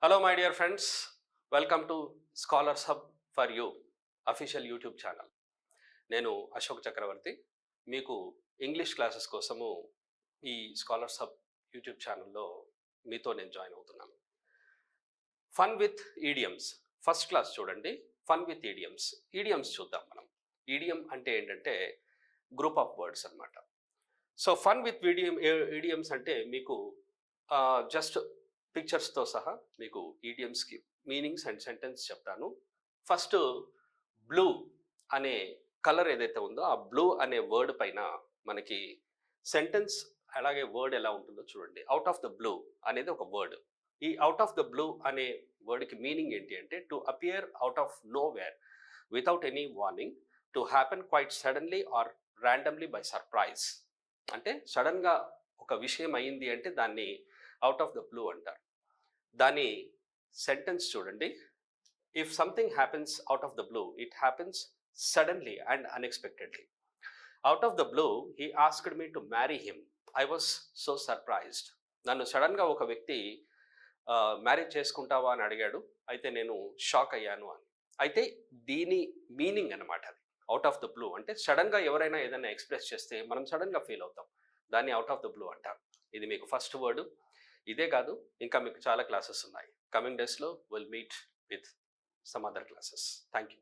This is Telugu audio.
Hello my dear friends, welcome to Scholars Hub for You official YouTube channel. నేను అశోక్ చక్రవర్తి. మీకు ఇంగ్లీష్ క్లాసెస్ కోసము ఈ స్కాలర్స్ హబ్ యూట్యూబ్ ఛానల్లో మీతో నేను జాయిన్ అవుతున్నాను. Fun with idioms first class చూడండి. Fun with idioms. ఈడియమ్స్ చూద్దాం మనం. ఈడియం అంటే ఏంటంటే గ్రూప్ ఆఫ్ వర్డ్స్ అన్నమాట. సో ఫన్ విత్ ఈడియమ్స్ అంటే మీకు జస్ట్ పిక్చర్స్తో సహా మీకు ఈడియమ్స్కి మీనింగ్స్ అండ్ సెంటెన్స్ చెప్తాను. ఫస్ట్ బ్లూ అనే కలర్ ఏదైతే ఉందో ఆ బ్లూ అనే వర్డ్ పైన మనకి సెంటెన్స్ అలాగే వర్డ్ ఎలా ఉంటుందో చూడండి. అవుట్ ఆఫ్ ద బ్లూ అనేది ఒక వర్డ్. ఈ అవుట్ ఆఫ్ ద బ్లూ అనే వర్డ్కి మీనింగ్ ఏంటి అంటే to appear out of nowhere without any warning, to happen quite suddenly or randomly by surprise. అంటే సడన్గా ఒక విషయం అయింది అంటే దాన్ని అవుట్ ఆఫ్ ద బ్లూ అంటారు. దాని సెంటెన్స్ చూడండి. If something happens out of the blue it happens suddenly and unexpectedly. Out of the blue he asked me to marry him. I was so surprised. నన్ను సడన్గా ఒక వ్యక్తి మ్యారేజ్ చేసుకుంటావా అని అడిగాడు, అయితే నేను షాక్ అయ్యాను అని. అయితే దీని మీనింగ్ అనమాట అది. అవుట్ ఆఫ్ ద బ్లూ అంటే సడన్గా ఎవరైనా ఏదైనా ఎక్స్ప్రెస్ చేస్తే మనం సడన్గా ఫీల్ అవుతాం, దాన్ని అవుట్ ఆఫ్ ద బ్లూ అంటారు. ఇది మీకు ఫస్ట్ వర్డ్. ఇదే కాదు, ఇంకా మీకు చాలా క్లాసెస్ ఉన్నాయి. కమింగ్ డేస్లో will meet with some other classes. Thank you.